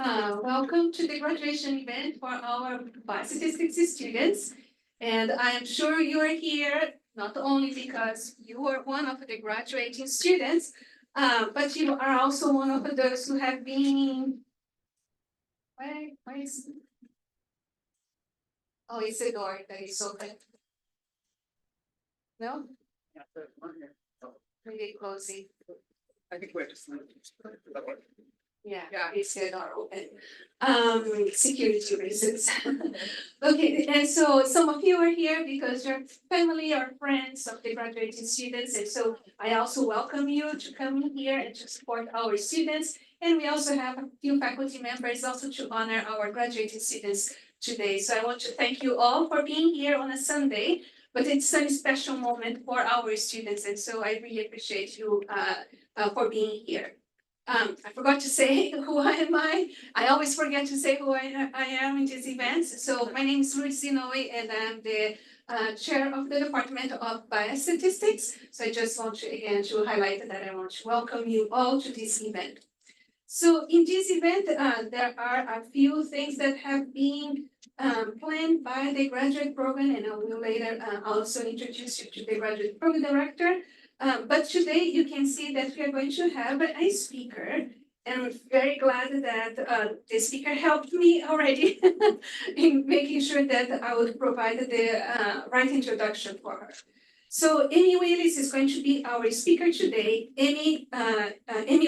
Welcome to the graduation event for our Biostatistics students. And I am sure you are here not only because you are one of the graduating students, but you are also one of those who have been, where is, oh, it's a door that is open. No? Maybe closing. I think we're just. Yeah, it's a door open. Security reasons. Okay, and so some of you are here because you're family or friends of the graduating students, and so I also welcome you to come here and to support our students. And we also have a few faculty members also to honor our graduating students today. So I want to thank you all for being here on a Sunday, but it's a special moment for our students, and so I really appreciate you for being here. I forgot to say who am I. I always forget to say who I am in these events. So my name is Ruth Zinoy, and I'm the chair of the Department of Biostatistics. So I just want to again to highlight that I want to welcome you all to this event. So in this event, there are a few things that have been planned by the graduate program, and I will later also introduce you to the graduate program director. But today you can see that we are going to have a speaker, and I'm very glad that the speaker helped me already in making sure that I would provide the right introduction for her. So Amy Willis is going to be our speaker today. Amy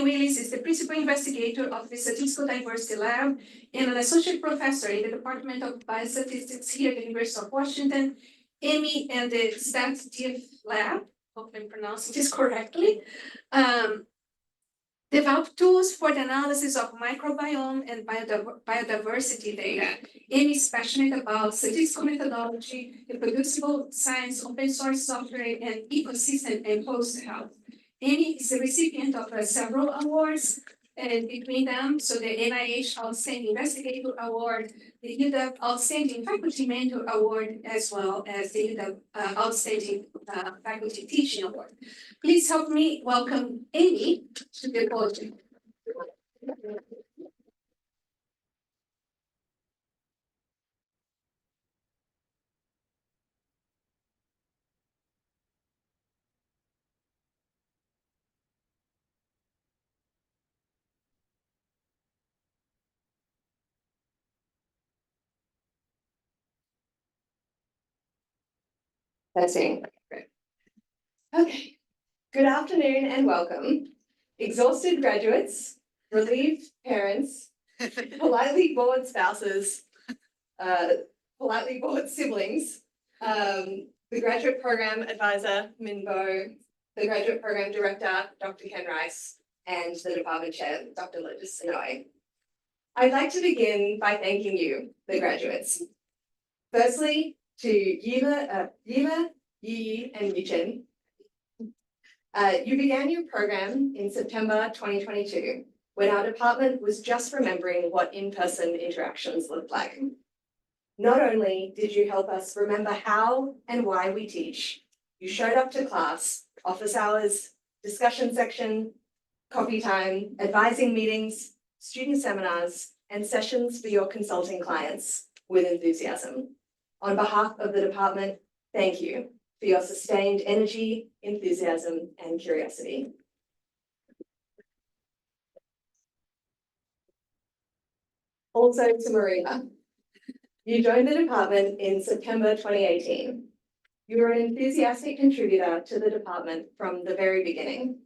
Willis is the principal investigator of the Statistical Diversity Lab and an associate professor in the Department of Biostatistics here at the University of Washington. Amy and the StatDiff Lab, hope I'm pronouncing this correctly, develop tools for the analysis of microbiome and biodiversity data. Amy is passionate about statistical methodology, reproducible science, open source software, and ecosystem and host health. Amy is the recipient of several awards, and between them, so the NIH Outstanding Investigator Award, the UW Outstanding Faculty Mentor Award, as well as the UW Outstanding Faculty Teaching Award. Please help me welcome Amy to the podium. That's it. Okay. Good afternoon and welcome. Exhausted graduates, relieved parents, politely bored spouses, politely bored siblings, the graduate program advisor, Minbo, the graduate program director, Dr. Ken Rice, and the department chair, Dr. Lotus Sonoy. I'd like to begin by thanking you, the graduates. Firstly, to Yiva, Yi, and Yichin. You began your program in September 2022, when our department was just remembering what in-person interactions looked like. Not only did you help us remember how and why we teach, you showed up to class, office hours, discussion section, coffee time, advising meetings, student seminars, and sessions for your consulting clients with enthusiasm. On behalf of the department, thank you for your sustained energy, enthusiasm, and curiosity. Also to Maria, you joined the department in September 2018. You were an enthusiastic contributor to the department from the very beginning.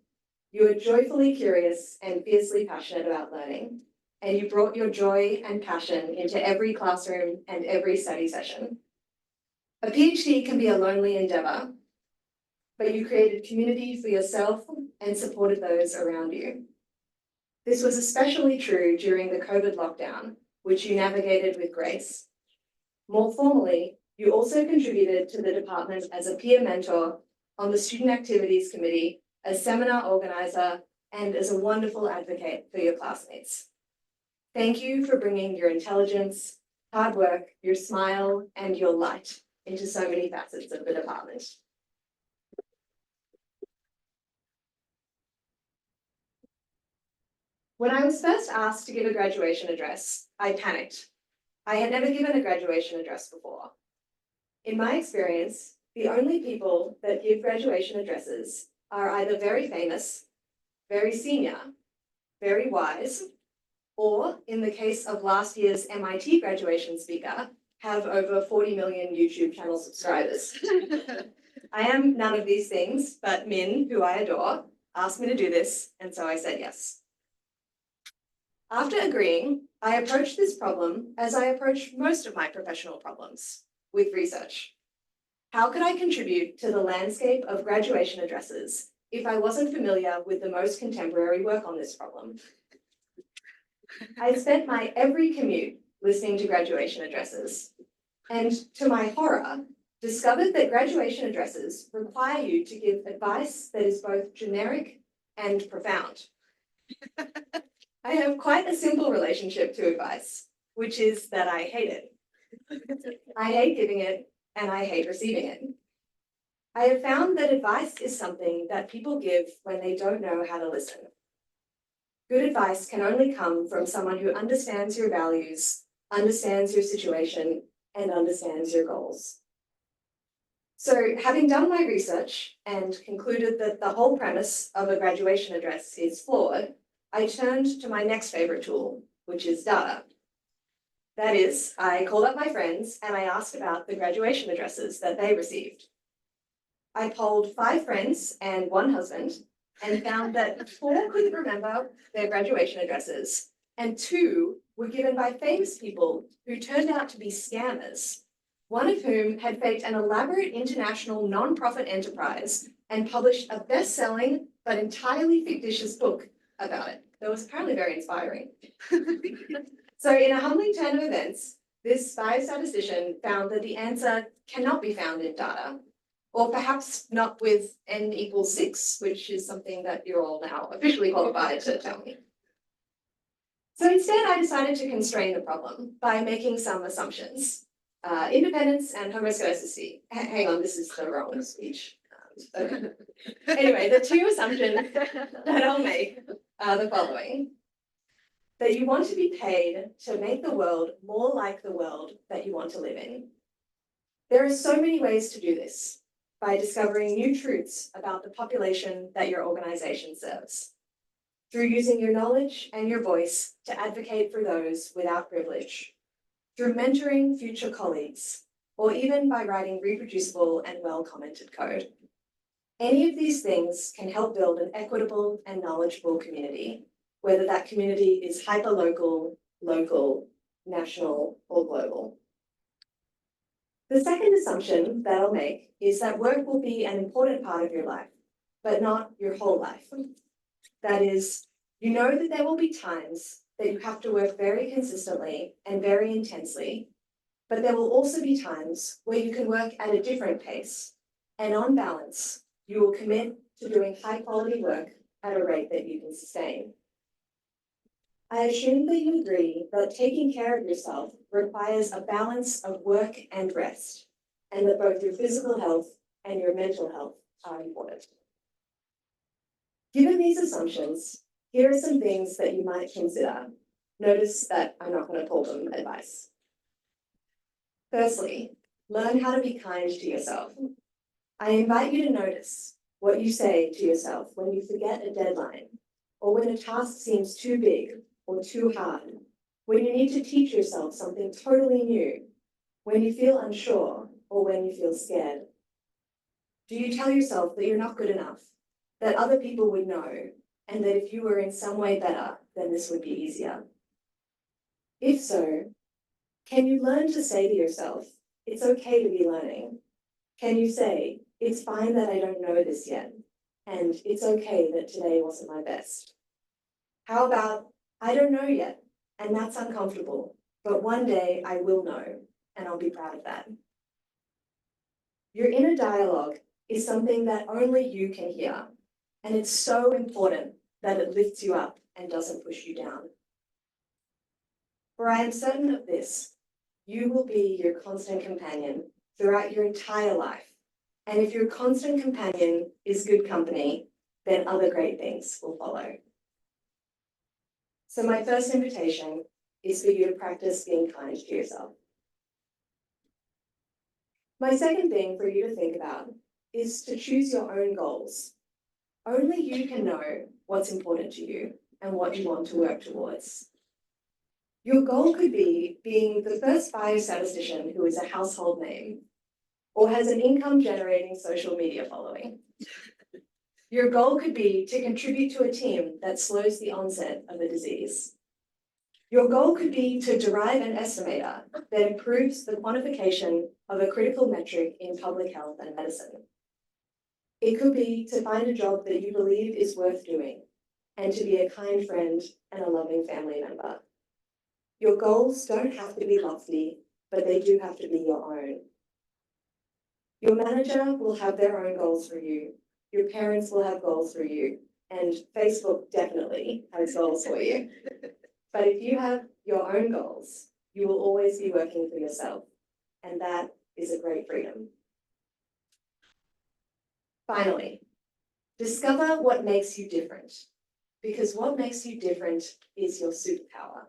You were joyfully curious and fiercely passionate about learning, and you brought your joy and passion into every classroom and every study session. A PhD can be a lonely endeavor, but you created community for yourself and supported those around you. This was especially true during the COVID lockdown, which you navigated with grace. More formally, you also contributed to the department as a peer mentor on the Student Activities Committee, as seminar organizer, and as a wonderful advocate for your classmates. Thank you for bringing your intelligence, hard work, your smile, and your light into so many facets of the department. When I was first asked to give a graduation address, I panicked. I had never given a graduation address before. In my experience, the only people that give graduation addresses are either very famous, very senior, very wise, or in the case of last year's MIT graduation speaker, have over 40 million YouTube channel subscribers. I am none of these things, but Min, who I adore, asked me to do this, and so I said yes. After agreeing, I approached this problem as I approach most of my professional problems, with research. How could I contribute to the landscape of graduation addresses if I wasn't familiar with the most contemporary work on this problem? I spent my every commute listening to graduation addresses, and to my horror, discovered that graduation addresses require you to give advice that is both generic and profound. I have quite a simple relationship to advice, which is that I hate it. I hate giving it, and I hate receiving it. I have found that advice is something that people give when they don't know how to listen. Good advice can only come from someone who understands your values, understands your situation, and understands your goals. So, having done my research and concluded that the whole premise of a graduation address is flawed, I turned to my next favorite tool, which is data. That is, I called up my friends and I asked about the graduation addresses that they received. I polled 5 friends and 1 husband and found that 4 couldn't remember their graduation addresses and 2 were given by famous people who turned out to be scammers, one of whom had faked an elaborate international non-profit enterprise and published a best-selling but entirely fictitious book about it. That was apparently very inspiring. So in a humbling turn of events, this biostatistician found that the answer cannot be found in data, or perhaps not with n equals 6, which is something that you're all now officially qualified to tell me. So instead, I decided to constrain the problem by making some assumptions. Independence and homoscedasticity. Hang on, this is the wrong speech. Okay. Anyway, the 2 assumptions that I'll make are the following. That you want to be paid to make the world more like the world that you want to live in. There are so many ways to do this, by discovering new truths about the population that your organization serves, through using your knowledge and your voice to advocate for those without privilege, through mentoring future colleagues, or even by writing reproducible and well-commented code. Any of these things can help build an equitable and knowledgeable community, whether that community is hyperlocal, local, national, or global. The second assumption that I'll make is that work will be an important part of your life, but not your whole life. That is, you know that there will be times that you have to work very consistently and very intensely, but there will also be times where you can work at a different pace, and on balance, you will commit to doing high-quality work at a rate that you can sustain. I assume that you agree that taking care of yourself requires a balance of work and rest, and that both your physical health and your mental health are important. Given these assumptions, here are some things that you might consider. Notice that I'm not going to call them advice. Firstly, learn how to be kind to yourself. I invite you to notice what you say to yourself when you forget a deadline, or when a task seems too big or too hard, when you need to teach yourself something totally new, when you feel unsure, or when you feel scared. Do you tell yourself that you're not good enough, that other people would know, and that if you were in some way better, then this would be easier? If so, can you learn to say to yourself, it's okay to be learning? Can you say, it's fine that I don't know this yet, and it's okay that today wasn't my best? How about, I don't know yet, and that's uncomfortable, but one day I will know, and I'll be proud of that. Your inner dialogue is something that only you can hear, and it's so important that it lifts you up and doesn't push you down. For I am certain of this, you will be your constant companion throughout your entire life, and if your constant companion is good company, then other great things will follow. So my first invitation is for you to practice being kind to yourself. My second thing for you to think about is to choose your own goals. Only you can know what's important to you and what you want to work towards. Your goal could be being the first biostatistician who is a household name or has an income-generating social media following. Your goal could be to contribute to a team that slows the onset of a disease. Your goal could be to derive an estimator that improves the quantification of a critical metric in public health and medicine. It could be to find a job that you believe is worth doing and to be a kind friend and a loving family member. Your goals don't have to be lofty, but they do have to be your own. Your manager will have their own goals for you. Your parents will have goals for you. And Facebook definitely has goals for you. But if you have your own goals, you will always be working for yourself. And that is a great freedom. Finally, discover what makes you different. Because what makes you different is your superpower.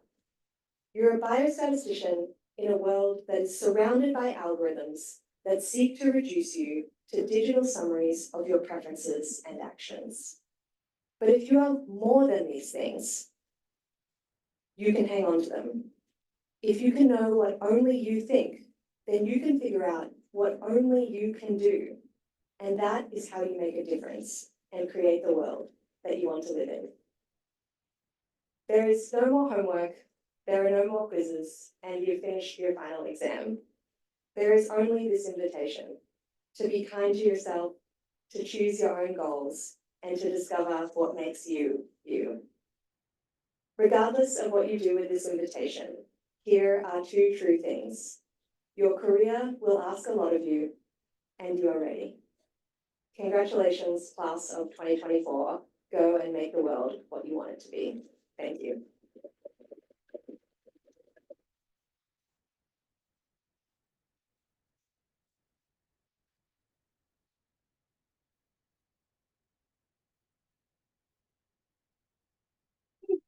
You're a biostatistician in a world that is surrounded by algorithms that seek to reduce you to digital summaries of your preferences and actions. But if you are more than these things, you can hang on to them. If you can know what only you think, then you can figure out what only you can do. And that is how you make a difference and create the world that you want to live in. There is no more homework, there are no more quizzes, and you've finished your final exam. There is only this invitation to be kind to yourself, to choose your own goals, and to discover what makes you, you. Regardless of what you do with this invitation, here are two true things. Your career will ask a lot of you, and you are ready. Congratulations, class of 2024. Go and make the world what you want it to be. Thank you.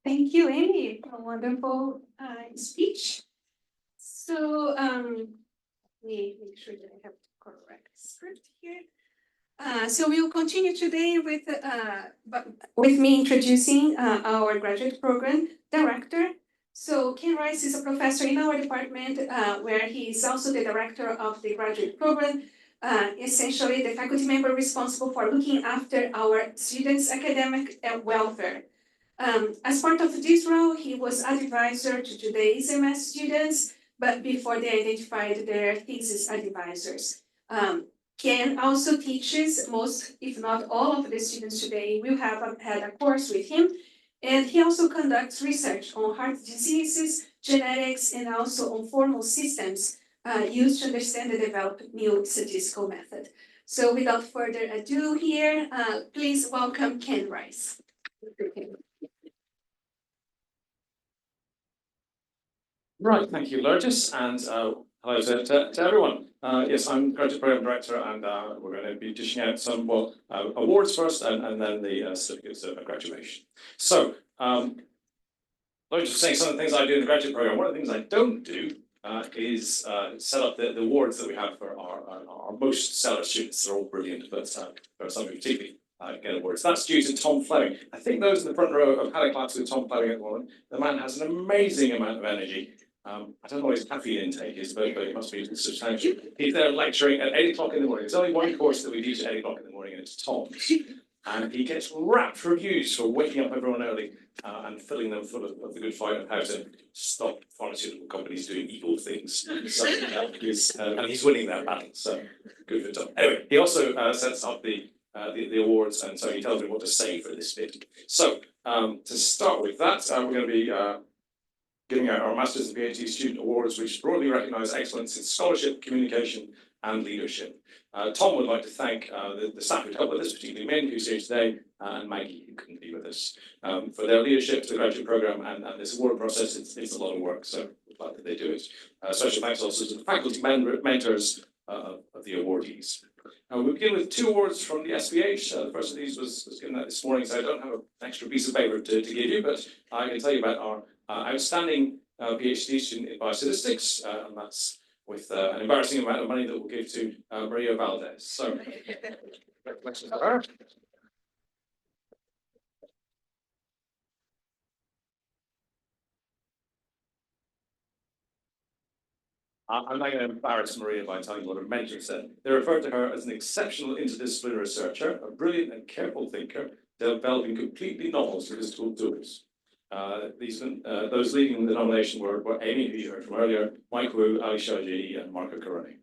Thank you, Amy, for a wonderful speech. So let me make sure that I have the correct script here. So we'll continue today with me introducing our graduate program director. So Ken Rice is a professor in our department where he is also the director of the graduate program, essentially the faculty member responsible for looking after our students' academic welfare. As part of this role, he was advisor to today's MS students, but before they identified their thesis advisors. Ken also teaches most, if not all, of the students today will have had a course with him, and he also conducts research on heart diseases, genetics, and also on formal systems used to understand and develop new statistical method. So without further ado here, please welcome Ken Rice. Right, thank you, Lourdes, and hello to everyone. Yes, I'm Graduate Program Director, and we're going to be dishing out some awards first, and then the certificates of graduation. So, Lourdes was saying some of the things I do in the graduate program. One of the things I don't do is set up the awards that we have for our most stellar students. They're all brilliant, but for some who particularly get awards. That's due to Tom Fleming. I think those in the front row have had a class with Tom Fleming at the moment. The man has an amazing amount of energy. I don't know what his caffeine intake is, but it must be substantial. He's there lecturing at 8 o'clock in the morning. There's only one course that we teach at 8 o'clock in the morning, and it's Tom's. And he gets rapt reviews for waking up everyone early and filling them full of the good fight of how to stop pharmaceutical companies doing evil things. So, and he's winning that battle, so good for Tom. Anyway, he also sets up the awards, and so he tells me what to say for this bit. So, to start with that, we're going to be giving out our Masters and PhD Student Awards, which broadly recognise excellence in scholarship, communication, and leadership. Tom would like to thank the staff who helped with this, particularly Min, who's here today, and Maggie, who couldn't be with us, for their leadership to the graduate programme and this award process. It's a lot of work, so we're glad that they do it. Special thanks also to the faculty mentors of the awardees. We'll begin with 2 awards from the SPH. The first of these was given out this morning, so I don't have an extra piece of paper to give you, but I can tell you about our outstanding PhD student in biostatistics, and that's with an embarrassing amount of money that we'll give to Maria Valdez. So, congratulations to her. I'm not going to embarrass Maria by telling you what her mentor said. They referred to her as an exceptional interdisciplinary researcher, a brilliant and careful thinker, developing completely novel statistical tools. Those leading the nomination were Amy, who you heard from earlier, Mike Wu, Ali Shaji, and Marco Caroni.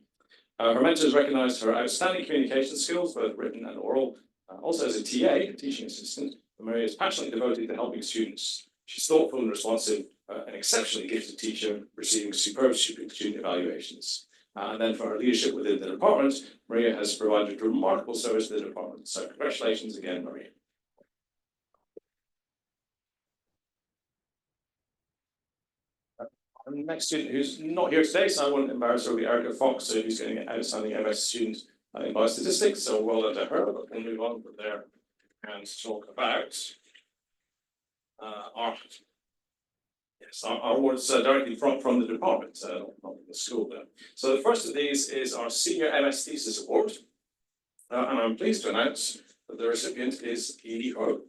Her mentors recognised her outstanding communication skills, both written and oral. Also as a TA, a teaching assistant, Maria is passionately devoted to helping students. She's thoughtful and responsive, an exceptionally gifted teacher, receiving superb student evaluations. And then for her leadership within the department, Maria has provided remarkable service to the department. So congratulations again, Maria. Our next student who's not here today, so I won't embarrass her, will be Erica Fox, who's getting an outstanding MS student in biostatistics. So well done to her. But we'll move on from there and talk about our awards directly from the department, not from the school there. So the first of these is our Senior MS Thesis Award. And I'm pleased to announce that the recipient is Edie Ho.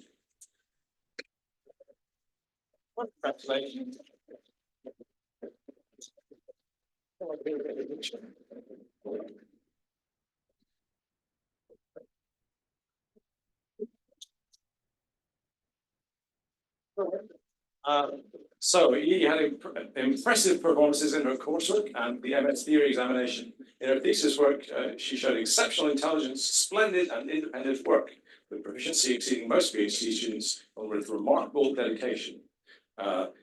Congratulations. So he had impressive performances in her coursework and the MS theory examination. In her thesis work, she showed exceptional intelligence, splendid and independent work, with proficiency exceeding most PhD students and with remarkable dedication.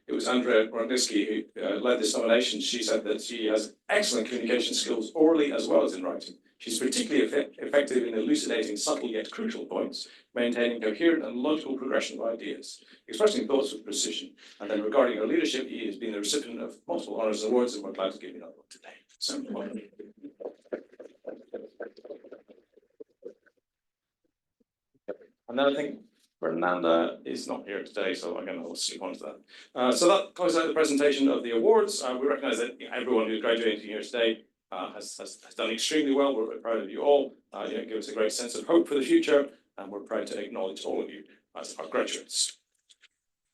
It was Andrea Broniski who led this nomination. She said that she has excellent communication skills orally as well as in writing. She's particularly effective in elucidating subtle yet crucial points, maintaining coherent and logical progression of ideas, expressing thoughts with precision. And then regarding her leadership, he has been the recipient of multiple honours and awards, and we're glad to give you another one today. So, welcome. And then I think Fernanda is not here today, so again, I'll skip on to that. So that closes out the presentation of the awards. We recognise that everyone who's graduating here today has done extremely well. We're very proud of you all. It gives us a great sense of hope for the future, and we're proud to acknowledge all of you as our graduates.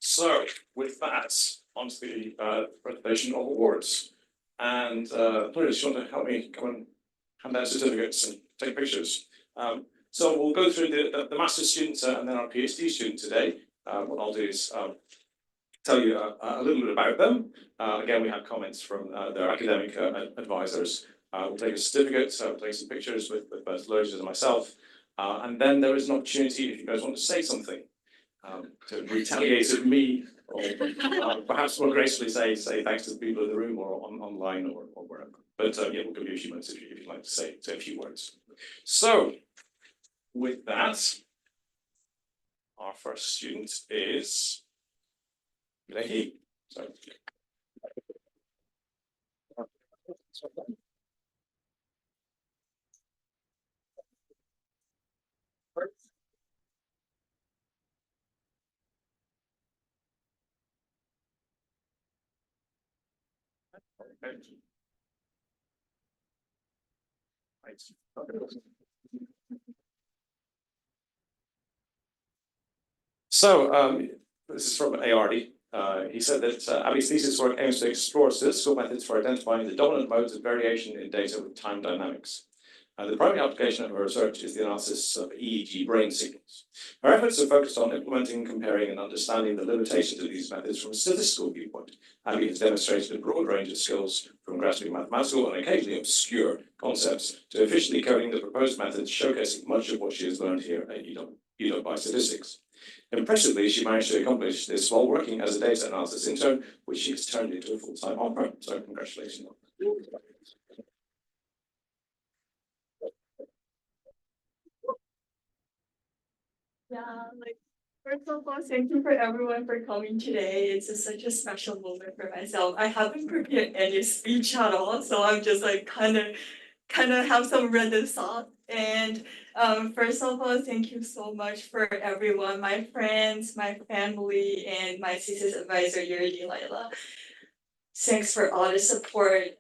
So, with that, on to the presentation of awards. And please, you want to help me come and hand out certificates and take pictures. So we'll go through the master's students and then our PhD student today. What I'll do is tell you a little bit about them. Again, we have comments from their academic advisors. We'll take a certificate, we'll take some pictures with both Lourdes and myself. And then there is an opportunity, if you guys want to say something, to retaliate at me, or perhaps more gracefully say thanks to the people in the room or online or wherever. But yeah, we'll give you a few minutes if you'd like to say a few words. So, with that, our first student is Lehi. So. So this is from ARD. He said that Abby's thesis work aims to explore statistical methods for identifying the dominant modes of variation in data with time dynamics. The primary application of her research is the analysis of EEG brain signals. Her efforts are focused on implementing, comparing, and understanding the limitations of these methods from a statistical viewpoint. Abby has demonstrated a broad range of skills, from grasping mathematical and occasionally obscure concepts to efficiently coding the proposed methods, showcasing much of what she has learned here at UW Biostatistics. Impressively, she managed to accomplish this while working as a data analysis intern, which she has turned into a full-time opera. So congratulations. Yeah, first of all, thank you for everyone for coming today. It's just such a special moment for myself. I haven't prepared any speech at all, so I'm just kind of have some random thoughts And first of all, thank you so much for everyone, my friends, my family, and my thesis advisor, Yuri Laila. Thanks for all the support.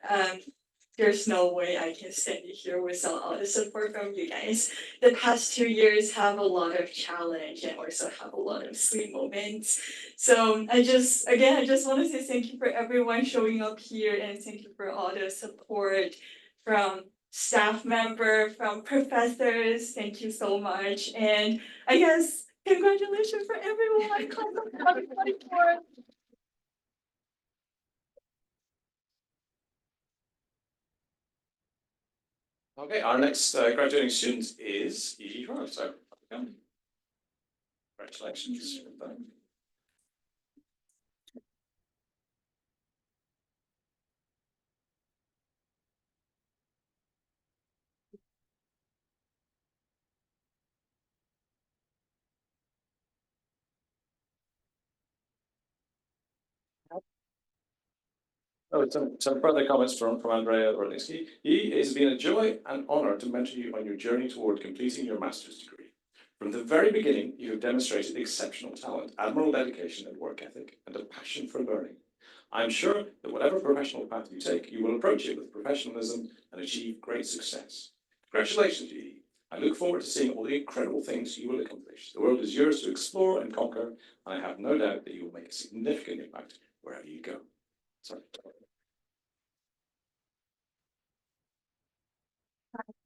There's no way I can stand here without all the support from you guys. The past 2 years have a lot of challenge and also have a lot of sweet moments. So I just want to say thank you for everyone showing up here and thank you for all the support from staff member, from professors. Thank you so much. And I guess congratulations for everyone. Class of 2024. Okay, our next graduating student is E.G. Rowe, so welcome. Congratulations. Oh, some further comments from Andrea Rodinski. It has been a joy and honor to mentor you on your journey toward completing your master's degree. From the very beginning, you have demonstrated exceptional talent, admirable dedication and work ethic, and a passion for learning. I'm sure that whatever professional path you take, you will approach it with professionalism and achieve great success. Congratulations, Edie. I look forward to seeing all the incredible things you will accomplish. The world is yours to explore and conquer, and I have no doubt that you will make a significant impact wherever you go. Sorry.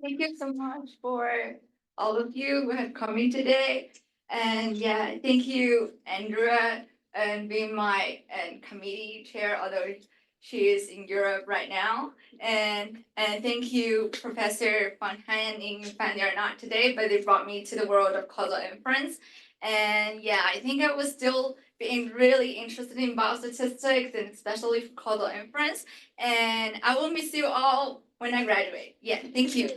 Thank you so much for all of you who have come in today. And yeah, thank you, Andrea, and being my committee chair, although she is in Europe right now. And thank you, Professor Fontaine and Fan. They're not today, but they brought me to the world of causal inference. And yeah, I think I was still being really interested in biostatistics and especially for causal inference. And I will miss you all when I graduate. Yeah, thank you.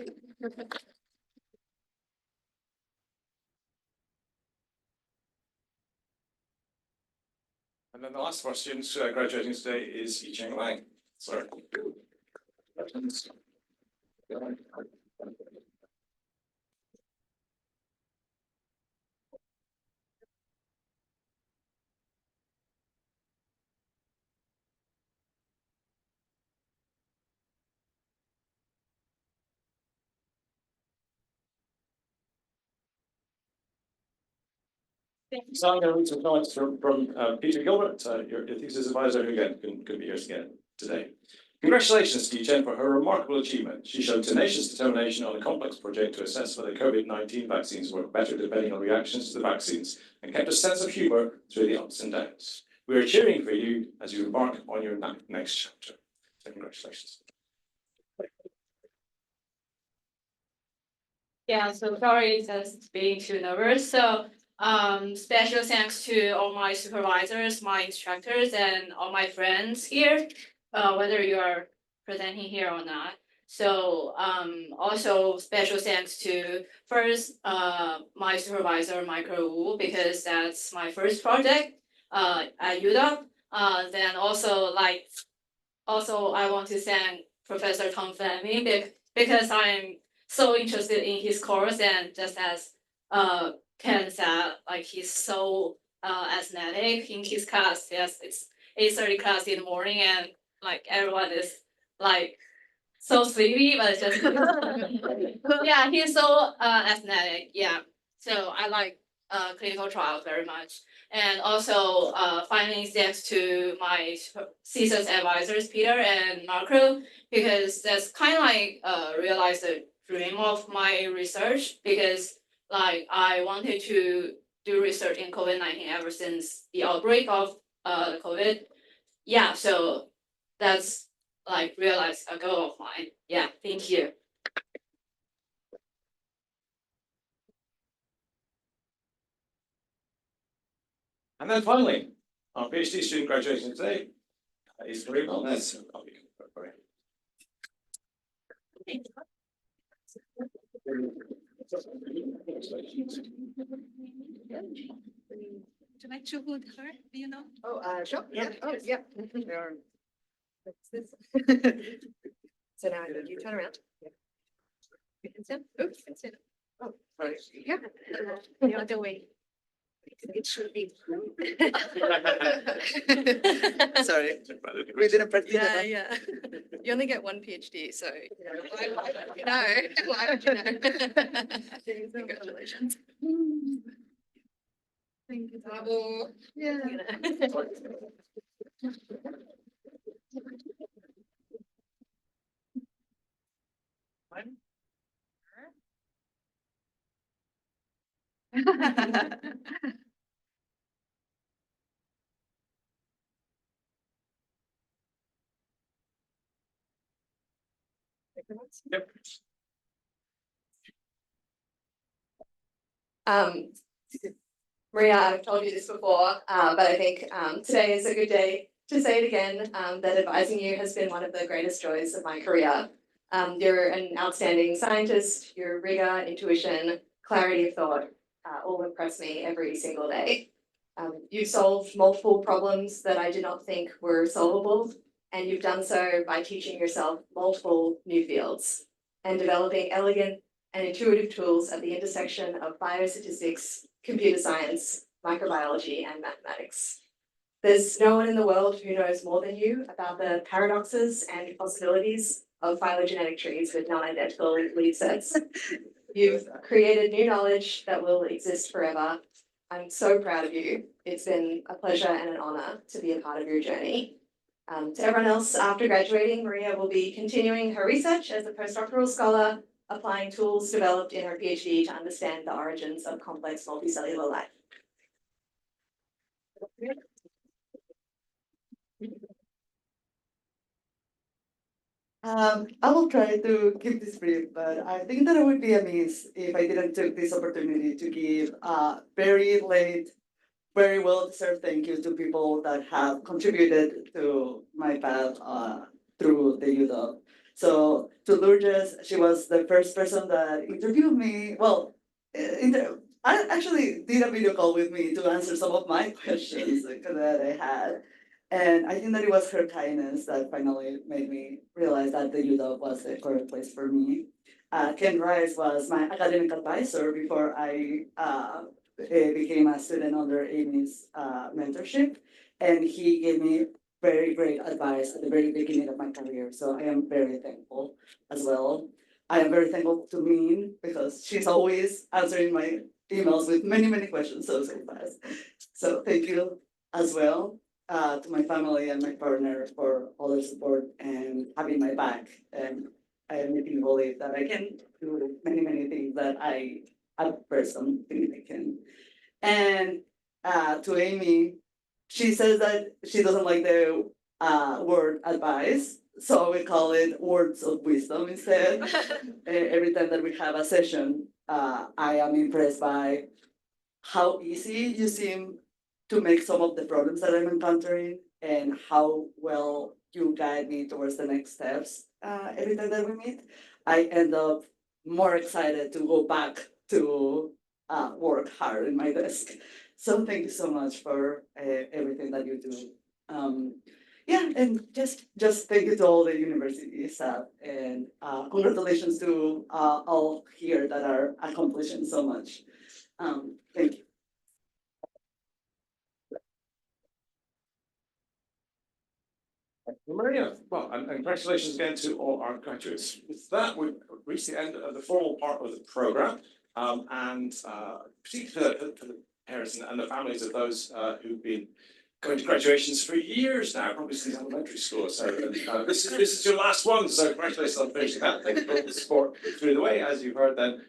And then the last of our students graduating today is Yicheng Wang. Sorry. So I'm going to read some comments from Peter Gilbert, your thesis advisor, who again couldn't be here again today. Congratulations to Yicheng for her remarkable achievement. She showed tenacious determination on a complex project to assess whether COVID-19 vaccines work better depending on reactions to the vaccines and kept a sense of humour through the ups and downs. We are cheering for you as you embark on your next chapter. So congratulations. Yeah, so sorry just being too nervous. So special thanks to all my supervisors, my instructors, and all my friends here, whether you are presenting here or not. So also special thanks to first my supervisor, Michael Wu, because that's my first project at UW. Then also I want to thank Professor Tom Fleming because I'm so interested in his course and just as Ken said, like he's so athletic in his class. Yes, it's 8:30 class in the morning and like everyone is like so sleepy, but it's just yeah, he's so athletic. Yeah, so I like clinical trials very much. And also, finally, thanks to my thesis advisors, Peter and Marco, because that's kind of like realized the dream of my research because like I wanted to do research in COVID-19 ever since the outbreak of the COVID. Yeah, so that's like realized a goal of mine. Yeah, thank you. And then finally, our PhD student graduating today is Marie Valdez. Can I choose with her? Do you know? Oh, sure. Yeah. Oh, yeah. So now you turn around. Oops, Oh, sorry. yeah, the other way. It should be. Sorry, we didn't practice Yeah, enough. yeah. You only get one PhD, so why would you know? Why would you know? Congratulations. Thank you. Bravo. Yeah. Yep. Maria, I've told you this before, but I think today is a good day to say it again, that advising you has been one of the greatest joys of my career. You're an outstanding scientist, your rigor, intuition, clarity of thought, all impress me every single day. You've solved multiple problems that I did not think were solvable, and you've done so by teaching yourself multiple new fields and developing elegant and intuitive tools at the intersection of biostatistics, computer science, microbiology, and mathematics. There's no one in the world who knows more than you about the paradoxes and possibilities of phylogenetic trees with non-identical leaf sets. You've created new knowledge that will exist forever. I'm so proud of you. It's been a pleasure and an honor to be a part of your journey. To everyone else, after graduating, Maria will be continuing her research as a postdoctoral scholar, applying tools developed in her PhD to understand the origins of complex multicellular life. I will try to keep this brief, but I think that it would be amiss if I didn't take this opportunity to give a very late, very well-deserved thank you to people that have contributed to my path through the UW. So to Lourdes, she was the first person that interviewed me. Well, I actually did a video call with me to answer some of my questions that I had. And I think that it was her kindness that finally made me realize that the UW was the correct place for me. Ken Rice was my academic advisor before I became a student under Amy's mentorship, and he gave me very great advice at the very beginning of my career. So I am very thankful as well. I am very thankful to Min because she's always answering my emails with many, many questions so fast. So thank you as well to my family and my partner for all their support and having my back. And I am making believe that I can do many, many things that I at first don't think I can. And to Amy, she says that she doesn't like the word advice, so we call it words of wisdom instead. Every time that we have a session, I am impressed by how easy you seem to make some of the problems that I'm encountering and how well you guide me towards the next steps every time that we meet. I end up more excited to go back to work hard in my desk. So thank you so much for everything that you do. Yeah, and just thank you to all the university staff and congratulations to all here that are accomplishing so much. Thank you. Maria, well, and congratulations again to all our graduates. With that, we've reached the end of the formal part of the program, and particularly for the parents and the families of those who've been going to graduations for years now, probably since elementary school. So this is your last one, so congratulations on finishing that. Thank you for all the support through the way. As you've heard, then,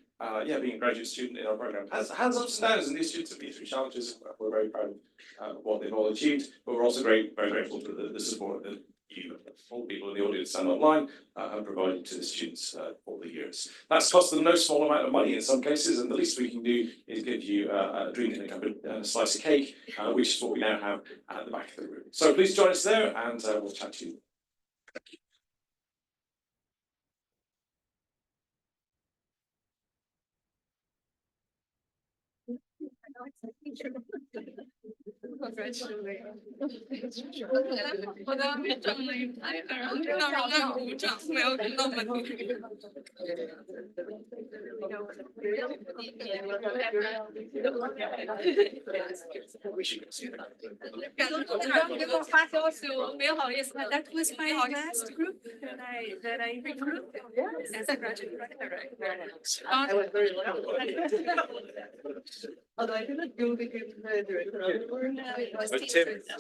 yeah, being a graduate student in our program has ups and downs, and these students have been through challenges. We're very proud of what they've all achieved, but we're also very grateful for the support that you, all people in the audience and online, have provided to the students all the years. That's cost them no small amount of money in some cases, and the least we can do is give you a drink and a cup of a slice of cake, which is what we now have at the back of the room. So please join us there, and we'll chat to you. 我的面长了一拍，然后听到人在鼓掌，没有听到门铃。给我发消息，我没好意思。That was my last group that I recruited as a graduate director. I was very well. Although I didn't do the director of the board. It was But teachers. Tim,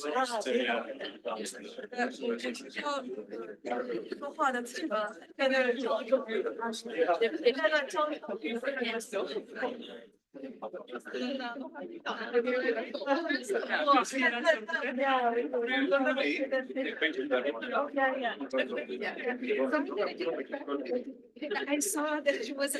yeah. 说话的这个在那儿找，也在那找研究。I saw that she was